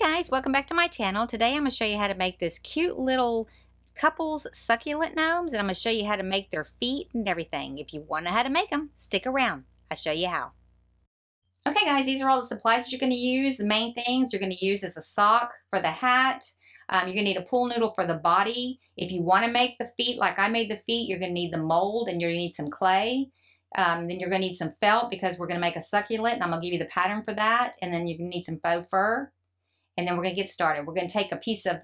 Guys, welcome back to my channel. Today I'm going to show you how to make this cute little couples succulent gnomes, and I'm going to show you how to make their feet and everything. If you want to know how to make them, stick around. I'll show you how. Okay guys, these are all the supplies that you're going to use. The main things you're going to use is a sock for the hat. You're going to need a pool noodle for the body. If you want to make the feet like I made the feet, you're going to need the mold and you're going to need some clay. Then you're going to need some felt because we're going to make a succulent, and I'm going to give you the pattern for that. And then you're going to need some faux fur. And then we're going to get started. We're going to take a piece of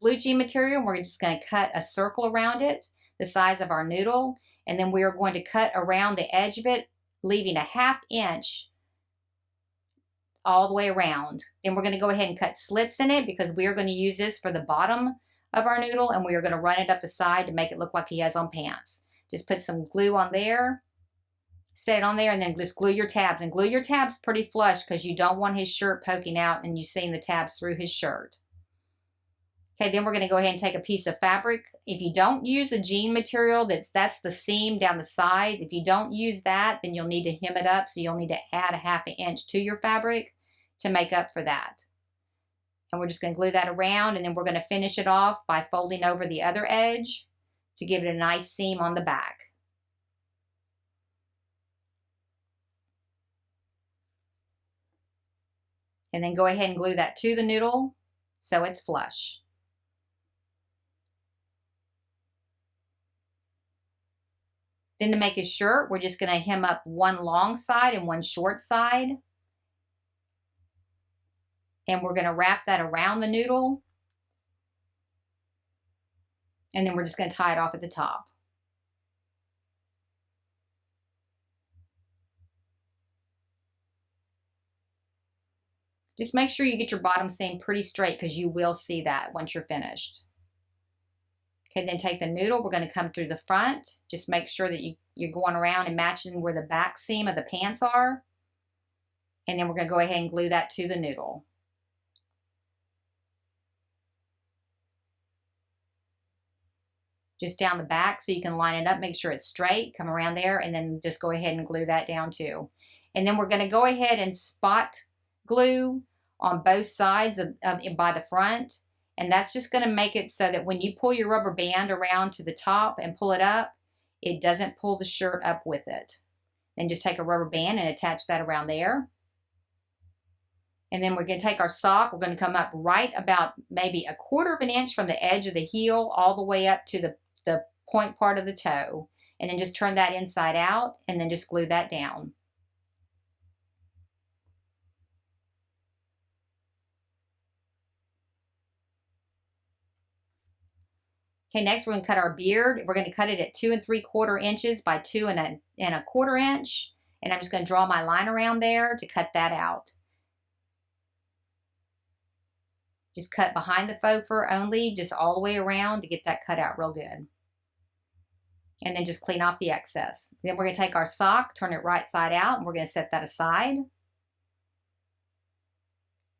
blue jean material, and we're just going to cut a circle around it, the size of our noodle. And then we are going to cut around the edge of it, leaving a 1/2 inch all the way around. Then we're going to go ahead and cut slits in it because we are going to use this for the bottom of our noodle, and we are going to run it up the side to make it look like he has on pants. Just put some glue on there. Set it on there, and then just glue your tabs. And glue your tabs pretty flush because you don't want his shirt poking out and you seeing the tabs through his shirt. Okay, then we're going to go ahead and take a piece of fabric. If you don't use a jean material, that's the seam down the sides. If you don't use that, then you'll need to hem it up. So you'll need to add a 1/2 inch to your fabric to make up for that. And we're just going to glue that around, and then we're going to finish it off by folding over the other edge to give it a nice seam on the back. And then go ahead and glue that to the noodle so it's flush. Then to make his shirt, we're just going to hem up one long side and one short side. And we're going to wrap that around the noodle. And then we're just going to tie it off at the top. Just make sure you get your bottom seam pretty straight because you will see that once you're finished. Okay, then take the noodle. We're going to come through the front. Just make sure that you're going around and matching where the back seam of the pants are. And then we're going to go ahead and glue that to the noodle. Just down the back so you can line it up. Make sure it's straight. Come around there and then just go ahead and glue that down too. And then we're going to go ahead and spot glue on both sides by the front, and that's just going to make it so that when you pull your rubber band around to the top and pull it up, it doesn't pull the shirt up with it. Then just take a rubber band and attach that around there. And then we're going to take our sock. We're going to come up right about maybe a 1/4 inch from the edge of the heel all the way up to the point part of the toe, and then just turn that inside out and then just glue that down. Okay, next we're going to cut our beard. We're going to cut it at 2 3/4 inches by 2 1/4 inch. And I'm just going to draw my line around there to cut that out. Just cut behind the faux fur only, just all the way around to get that cut out real good. And then just clean off the excess. Then we're going to take our sock, turn it right side out, and we're going to set that aside.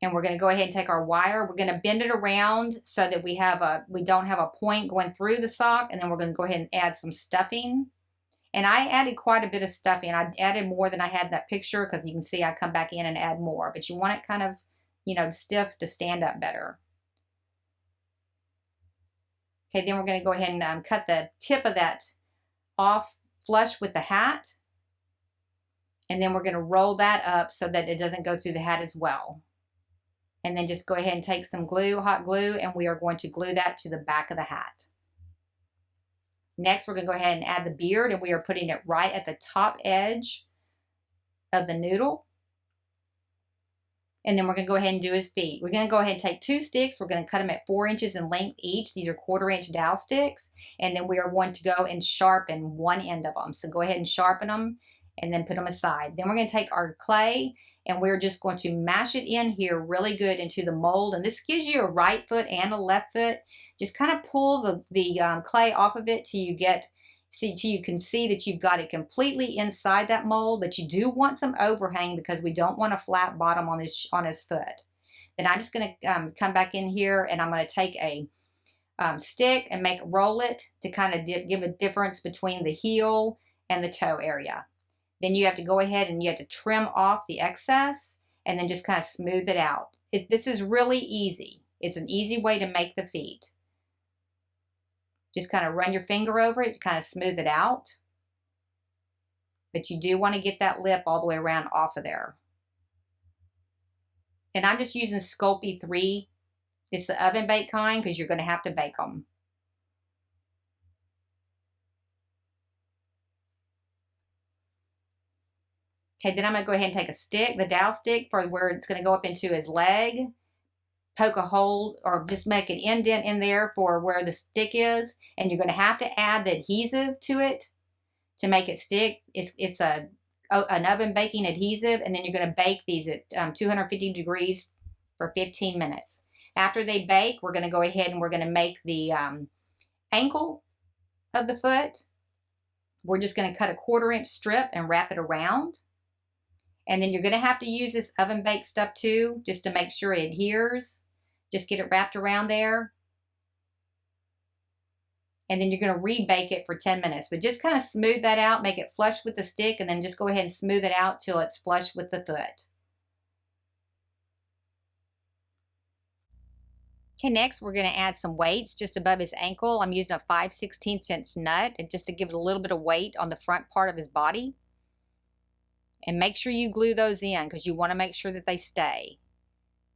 And we're going to go ahead and take our wire. We're going to bend it around so that we don't have a point going through the sock. And then we're going to go ahead and add some stuffing. And I added quite a bit of stuffing. I added more than I had in that picture because you can see I come back in and add more. But you want it kind of, stiff to stand up better. Okay, then we're going to go ahead and cut the tip of that off flush with the hat. And then we're going to roll that up so that it doesn't go through the hat as well. And then just go ahead and take some glue, hot glue, and we are going to glue that to the back of the hat. Next, we're going to go ahead and add the beard, and we are putting it right at the top edge of the noodle. And then we're going to go ahead and do his feet. We're going to go ahead and take 2 sticks. We're going to cut them at 4 inches in length each. These are 1/4 inch dowel sticks. And then we are going to go and sharpen one end of them. So go ahead and sharpen them and then put them aside. Then we're going to take our clay, and we're just going to mash it in here really good into the mold. And this gives you a right foot and a left foot. Just kind of pull the clay off of it till you can see that you've got it completely inside that mold. But you do want some overhang because we don't want a flat bottom on his foot. Then I'm just going to come back in here, and I'm going to take a stick and roll it to kind of give a difference between the heel and the toe area. Then you have to go ahead and you have to trim off the excess, and then just kind of smooth it out. This is really easy. It's an easy way to make the feet. Just kind of run your finger over it to kind of smooth it out. But you do want to get that lip all the way around off of there. And I'm just using Sculpey 3. It's the oven bake kind because you're going to have to bake them. Okay, then I'm going to go ahead and take a stick, the dowel stick, for where it's going to go up into his leg. Poke a hole or just make an indent in there for where the stick is. And you're going to have to add the adhesive to it to make it stick. It's an oven baking adhesive, and then you're going to bake these at 250 degrees for 15 minutes. After they bake, we're going to go ahead and we're going to make the ankle of the foot. We're just going to cut a 1/4 inch strip and wrap it around. And then you're going to have to use this oven baked stuff too, just to make sure it adheres. Just get it wrapped around there. And then you're going to rebake it for 10 minutes. But just kind of smooth that out, make it flush with the stick, and then just go ahead and smooth it out till it's flush with the foot. Okay, next we're going to add some weights just above his ankle. I'm using a 5/16 inch nut, and just to give it a little bit of weight on the front part of his body. And make sure you glue those in because you want to make sure that they stay.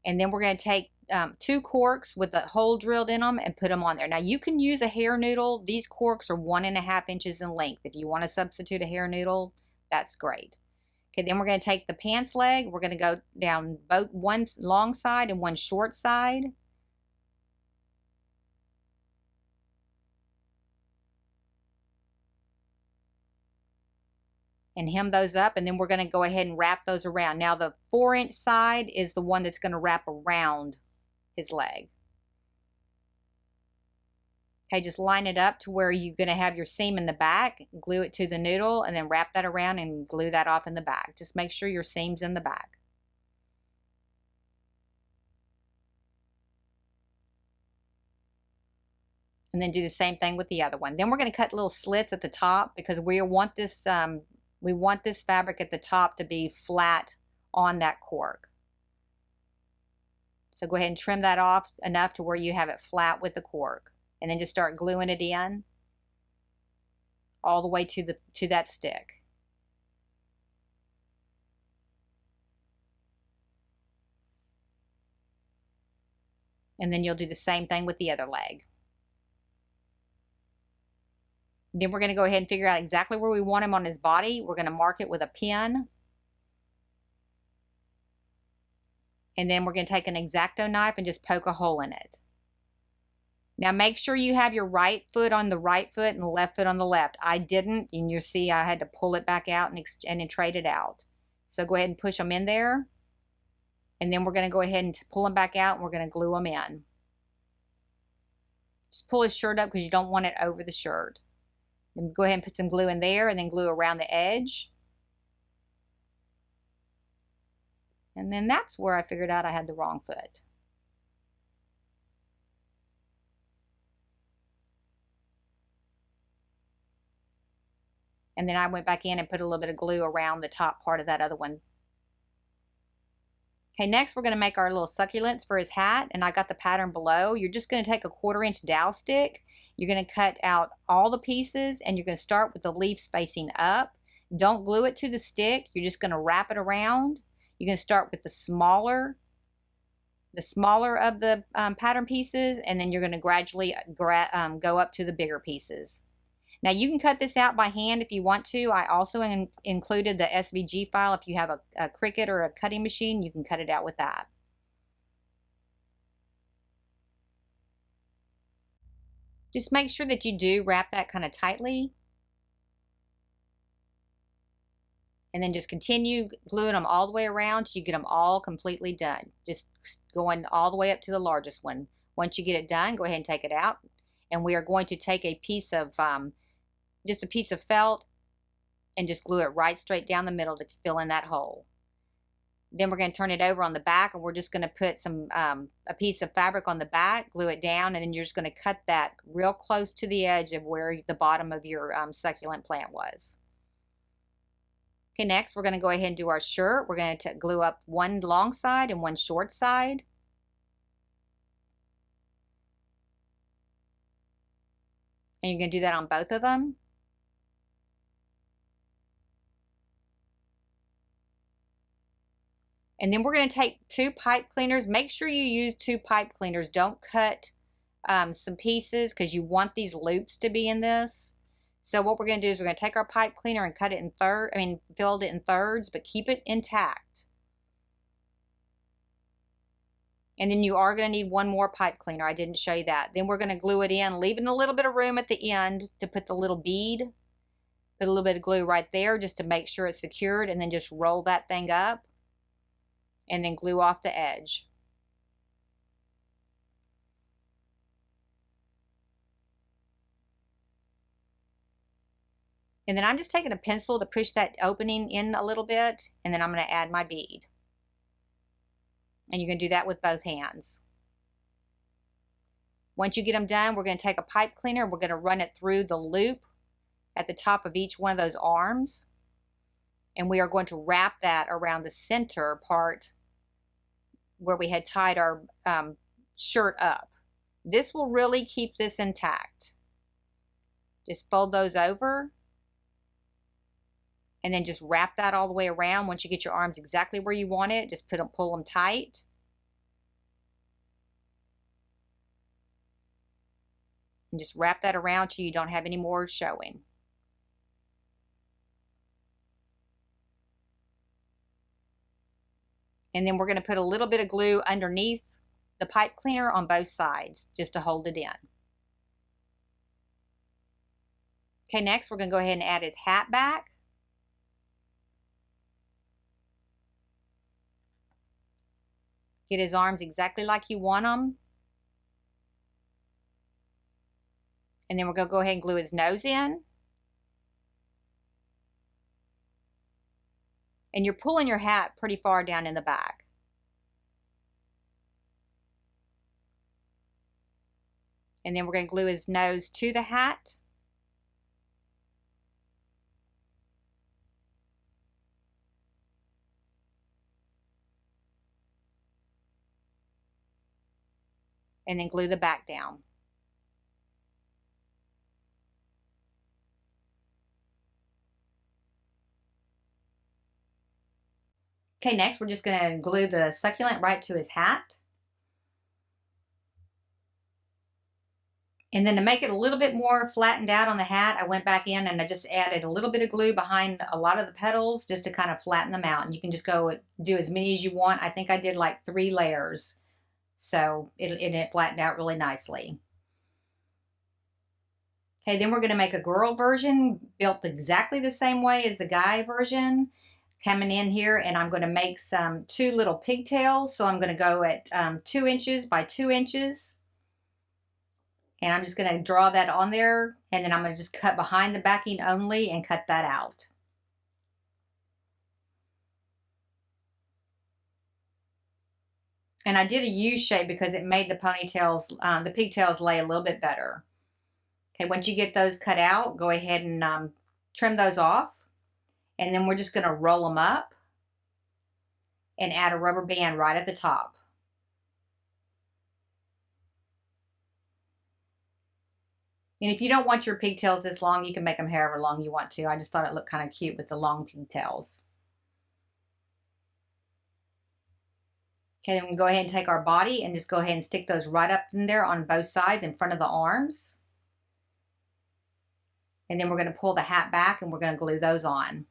And then we're going to take 2 corks with a hole drilled in them and put them on there. Now you can use a hair noodle. These corks are 1.5 inches in length. If you want to substitute a hair noodle, that's great. Okay, then we're going to take the pants leg. We're going to go down both one long side and one short side. And hem those up, and then we're going to go ahead and wrap those around. Now the 4-inch side is the one that's going to wrap around his leg. Okay, just line it up to where you're going to have your seam in the back, glue it to the noodle, and then wrap that around and glue that off in the back. Just make sure your seam's in the back. And then do the same thing with the other one. Then we're going to cut little slits at the top because we want this fabric at the top to be flat on that cork. So go ahead and trim that off enough to where you have it flat with the cork. And then just start gluing it in all the way to that stick. And then you'll do the same thing with the other leg. Then we're going to go ahead and figure out exactly where we want him on his body. We're going to mark it with a pin. And then we're going to take an X-Acto knife and just poke a hole in it. Now make sure you have your right foot on the right foot and the left foot on the left. I didn't, and you'll see I had to pull it back out and then trade it out. So go ahead and push them in there. And then we're going to go ahead and pull them back out, and we're going to glue them in. Just pull his shirt up because you don't want it over the shirt. Then go ahead and put some glue in there, and then glue around the edge. And then that's where I figured out I had the wrong foot. And then I went back in and put a little bit of glue around the top part of that other one. Okay, next we're going to make our little succulents for his hat, and I got the pattern below. You're just going to take a 1/4 inch dowel stick. You're going to cut out all the pieces, and you're going to start with the leaf spacing up. Don't glue it to the stick. You're just going to wrap it around. You're going to start with the smaller of the pattern pieces, and then you're going to gradually go up to the bigger pieces. Now you can cut this out by hand if you want to. I also included the SVG file. If you have a Cricut or a cutting machine, you can cut it out with that. Just make sure that you do wrap that kind of tightly. And then just continue gluing them all the way around till you get them all completely done. Just going all the way up to the largest one. Once you get it done, go ahead and take it out. And we are going to take a piece of just a piece of felt and just glue it right straight down the middle to fill in that hole. Then we're going to turn it over on the back, and we're just going to put some a piece of fabric on the back, glue it down, and then you're just going to cut that real close to the edge of where the bottom of your succulent plant was. Okay, next we're going to go ahead and do our shirt. We're going to glue up one long side and one short side. And you're going to do that on both of them. And then we're going to take 2 pipe cleaners. Make sure you use 2 pipe cleaners. Don't cut some pieces because you want these loops to be in this. So what we're going to do is we're going to take our pipe cleaner and cut it in filled it in thirds, but keep it intact. And then you are going to need one more pipe cleaner. I didn't show you that. Then we're going to glue it in, leaving a little bit of room at the end to put the little bead. Put a little bit of glue right there just to make sure it's secured, and then just roll that thing up and then glue off the edge. And then I'm just taking a pencil to push that opening in a little bit, and then I'm going to add my bead. And you can do that with both hands. Once you get them done, we're going to take a pipe cleaner. We're going to run it through the loop at the top of each one of those arms. And we are going to wrap that around the center part where we had tied our shirt up. This will really keep this intact. Just fold those over. And then just wrap that all the way around. Once you get your arms exactly where you want it, just pull them tight. And just wrap that around till you don't have any more showing. And then we're going to put a little bit of glue underneath the pipe cleaner on both sides just to hold it in. Okay, next we're going to go ahead and add his hat back. Get his arms exactly like you want them. And then we're going to go ahead and glue his nose in. And you're pulling your hat pretty far down in the back. And then we're going to glue his nose to the hat. And then glue the back down. Okay, next we're just going to glue the succulent right to his hat. And then to make it a little bit more flattened out on the hat, I went back in and I just added a little bit of glue behind a lot of the petals just to kind of flatten them out. And you can just go do as many as you want. I think I did like 3 layers. So it flattened out really nicely. Okay, then we're going to make a girl version built exactly the same way as the guy version. Coming in here, and I'm going to make 2 little pigtails. So I'm going to go at 2 inches by 2 inches. And I'm just going to draw that on there, and then I'm going to just cut behind the backing only and cut that out. And I did a U shape because it made the ponytails, the pigtails lay a little bit better. Okay, once you get those cut out, go ahead and trim those off. And then we're just going to roll them up and add a rubber band right at the top. And if you don't want your pigtails this long, you can make them however long you want to. I just thought it looked kind of cute with the long pigtails. Okay, then we can go ahead and take our body and just go ahead and stick those right up in there on both sides in front of the arms. And then we're going to pull the hat back and we're going to glue those on.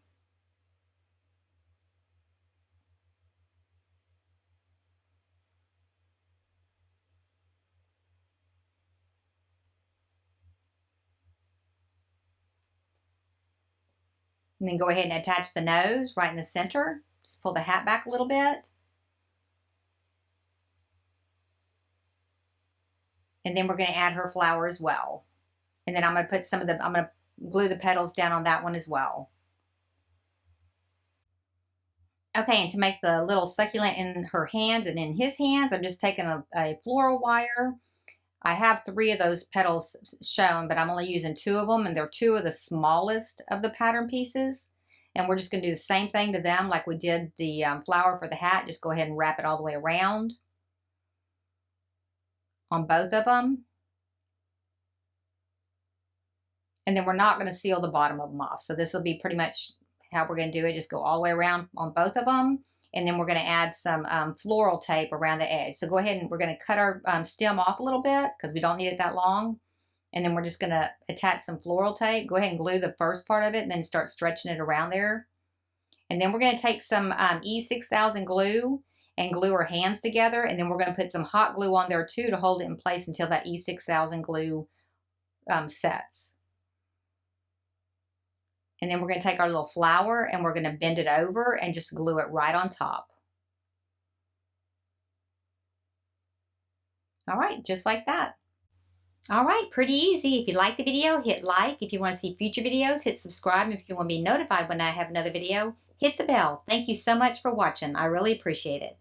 And then go ahead and attach the nose right in the center. Just pull the hat back a little bit. And then we're going to add her flower as well. And then I'm going to put I'm going to glue the petals down on that one as well. Okay, and to make the little succulent in her hands and in his hands, I'm just taking a floral wire. I have 3 of those petals shown, but I'm only using 2 of them, and they're 2 of the smallest of the pattern pieces. And we're just going to do the same thing to them like we did the flower for the hat. Just go ahead and wrap it all the way around on both of them. And then we're not going to seal the bottom of them off. So this will be pretty much how we're going to do it. Just go all the way around on both of them. And then we're going to add some floral tape around the edge. So go ahead and we're going to cut our stem off a little bit because we don't need it that long. And then we're just going to attach some floral tape. Go ahead and glue the first part of it and then start stretching it around there. And then we're going to take some E6000 glue and glue our hands together. And then we're going to put some hot glue on there too to hold it in place until that E6000 glue sets. And then we're going to take our little flower and we're going to bend it over and just glue it right on top. All right, just like that. All right, pretty easy. If you like the video, hit like. If you want to see future videos, hit subscribe. And if you want to be notified when I have another video, hit the bell. Thank you so much for watching. I really appreciate it.